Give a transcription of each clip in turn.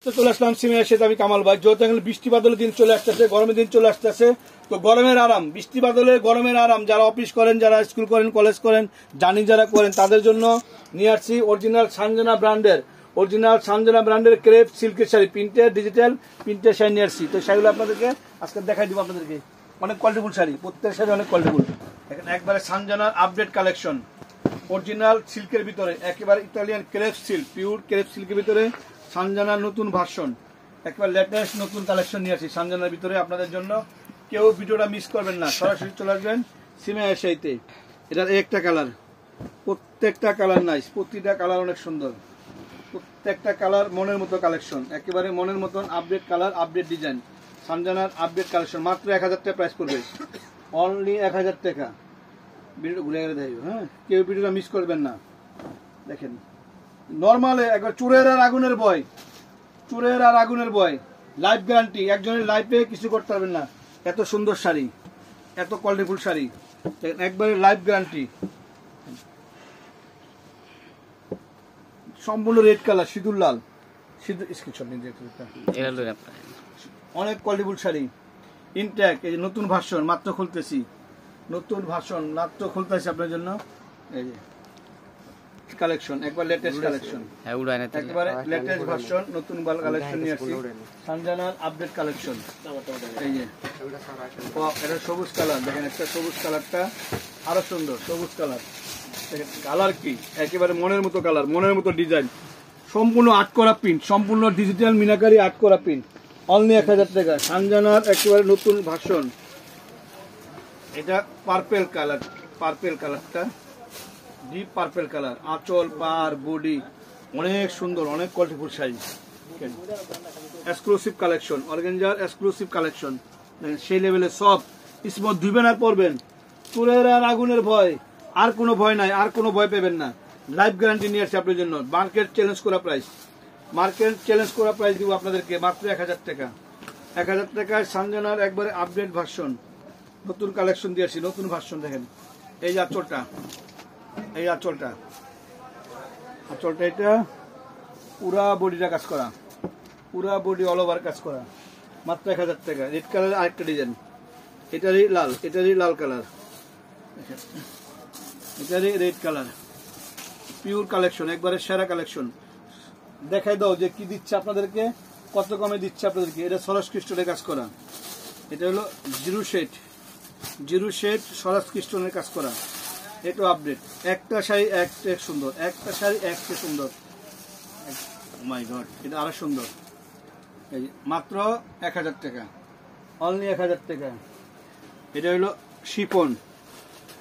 তো চলে আসলাম সিমের সাথে আমি কামাল ভাই। যেহেতু এখন বৃষ্টি বাদলের দিন চলে আসতেছে, গরমের দিন চলে আসতেছে, তো গরমের আরাম, বৃষ্টি বাদলে গরমের আরাম, যারা অফিস করেন, যারা স্কুল করেন, কলেজ করেন, জার্নি যারা করেন, তাদের জন্য নিয়ে আসছি অরিজিনাল সানজানা ব্র্যান্ডের ক্রেপ সিল্কের শাড়ি, প্রিন্টের ডিজিটাল প্রিন্টের শাড়ি নিয়ে আসছি। তো শাড়িগুলো আপনাদেরকে আজকে দেখাই দিব। আপনাদেরকে অনেক কোয়ালিটিফুল শাড়ি, প্রত্যেক শাড়ি অনেক কোয়ালিটিফুল। এখানে একবারে সানজানার আপডেট কালেকশন, অরিজিনাল সিল্কের ভিতরে, একেবারে Italian crepe silk, pure crepe সিল্কের ভিতরে সানজানার নতুন ভার্সন, একেবারে লেটেস্ট নতুন কালেকশন নিয়ে আসি সানজানার ভিতরে আপনাদের জন্য। কেউ ভিডিওটা মিস করবেন না, সরাসরি চলে আসবেন সিমে এসেইতে। এটার একটা কালার, প্রত্যেকটা কালার নাইস, প্রতিটা কালার অনেক সুন্দর, প্রত্যেকটা কালার মনের মতো কালেকশন, একেবারে মনের মতন আপডেট কালার, আপডেট ডিজাইন। সানজানার আপডেট কালেকশন মাত্র 1000 টাকা প্রাইস পড়বে, অনলি 1000 টাকা। ভিডিওটা ঘুরে গেলে দেখো, হ্যাঁ, কেউ ভিডিওটা মিস করবেন না। দেখেন নর্মালে একবার চোরের আর আগুনের ভয়, চোরের আর আগুনের ভয়, লাইফ গ্যারান্টি, একজনের লাইফে কিছু করতে পারবেন না। এত সুন্দর শাড়ি, এত কোয়ালিটিফুল শাড়ি, একবারে লাইফ গ্যারান্টি। সম্পূর্ণ রেড কালার, সিঁদুর লাল, অনেক কোয়ালিটিফুল শাড়ি, ইনট্যাক। এই যে নতুন ভার্সন মাত্র খুলতেছি, নতুন ভার্সন মাত্র খুলতেছি আপনার জন্য। এই যে কালেকশন, একবার লেটেস্ট কালেকশন, একেবারে লেটেস্ট ভার্সন, নতুন কালেকশন নিয়ে আসছি সানজানার আপডেট কালেকশন। এই যে এটা সবুজ কালার, দেখেন একটা সবুজ কালারটা আরো সুন্দর, সবুজ কালার দেখেন, কালার কি একেবারে মনের মতো কালার, মনের মতো ডিজাইন, সম্পূর্ণ আর্ট করা প্রিন্ট, সম্পূর্ণ ডিজিটাল মিনাকারি আর্ট করা প্রিন্ট, অনলি 1000 টাকা। সানজানার একেবারে নতুন ভার্সন, এটা পার্পেল কালার, পার্পেল কালারটা ডিপ পার্পেল কালার, আঁচল পার বডি অনেক সুন্দর, অনেক কোয়ালিটিফুল শাড়ি, এক্সক্লুসিভ কালেকশন, অর্গানজার এক্সক্লুসিভ কালেকশন। সেই লেভেলে সব স্মুথ ধুবেন আর পরবেন, চুলের আর আগুনের ভয় আর কোনো ভয় নাই, আর কোনো ভয় পাবেন না। লাইফ গ্যারান্টি নিয়ে আসছে আপনার জন্য, মার্কেট চ্যালেঞ্জ করা প্রাইস, মার্কেট চ্যালেঞ্জ করা প্রাইস দিব আপনাদেরকে মাত্র 1000 টাকা। 1000 টাকায় সানজানার একবারে আপডেট ভার্সন, নতুন কালেকশন দিয়ে আসছি, নতুন ভার্সন। দেখেন এই যে আঁচলটা, এই আঁচলটা, আঁচলটা এটা পুরা বডিটা কাজ করা, পুরা বডি অল ওভার কাজ করা, মাত্র 1000 টাকা। রেড কালার আরেকটা ডিজাইন, এটারই লাল, এটারই লাল কালার, এটারই রেড কালার, পিওর কালেকশন, একবারে সেরা কালেকশন। দেখাই দাও যে কি দিচ্ছে আপনাদেরকে, কত কমে দিচ্ছে আপনাদেরকে। এটা সরস ক্রিস্টালের কাজ করা, এটা হলো জিরো শেড সরস ক্রিস্টালের কাজ করা, এটা আপডেট। একটা শাড়ি একটা সুন্দর, একটা শাড়ি একটা সুন্দর, মাই গড, এটা আরো সুন্দর। এই মাত্র 1000 টাকা, অনলি 1000 টাকা। এটা হলো শিফন,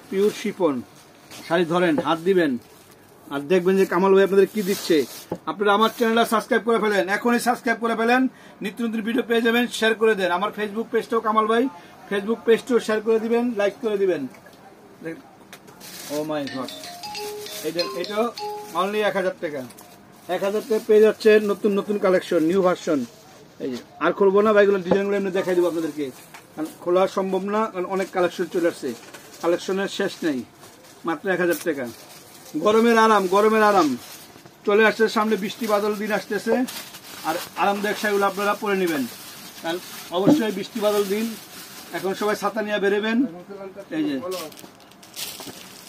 পিওর শিফন শাড়ি। ধরেন, হাত দিবেন আর দেখবেন যে কামাল ভাই আপনাদের কি দিচ্ছে। আপনারা আমার চ্যানেলটা সাবস্ক্রাইব করে ফেলেন, এখনই সাবস্ক্রাইব করে ফেলেন, নিত্য নতুন ভিডিও পেয়ে যাবেন। শেয়ার করে দেন, আমার ফেসবুক পেজটাও কামাল ভাই, ফেসবুক পেজটাও শেয়ার করে দিবেন, লাইক করে দিবেন। ও মাই গড, এটাও অনলি 1000 টাকা। 1000 টাকা পেয়ে যাচ্ছে নতুন নতুন কালেকশন, নিউ ভার্সন। এই যে আর খুলবো না ভাইগুলো, ডিজাইনগুলো এমনি দেখাই দেবো আপনাদেরকে, খোলা সম্ভব না, অনেক কালেকশন চলে আসছে, কালেকশনের শেষ নেই। মাত্র 1000 টাকা। গরমের আরাম, গরমের আরাম চলে আসছে সামনে, বৃষ্টি বাদল দিন আসতেছে, আর আরামদায়ক শাড়িগুলো আপনারা পরে নেবেন, কারণ অবশ্যই বৃষ্টি বাদল দিন, এখন সবাই ছাতা নিয়ে বেরোবেন। এই যে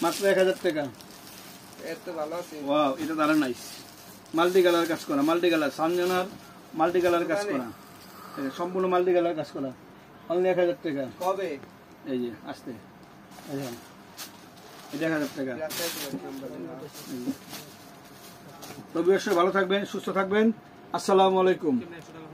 মাত্র 1000 টাকা। ওয়াও, এটা দারুণ নাইস, মাল্টি কালার কাজ করা, মাল্টি কালার, সানজানার মাল্টি কালার কাজ করা, সম্পূর্ণ মাল্টি কালার কাজ করা, অনলি 1000 টাকা। কবে? এই যে আসতে, এটা 1000 টাকা। তবে অবশ্যই ভালো থাকবেন, সুস্থ থাকবেন। আসসালামু আলাইকুম।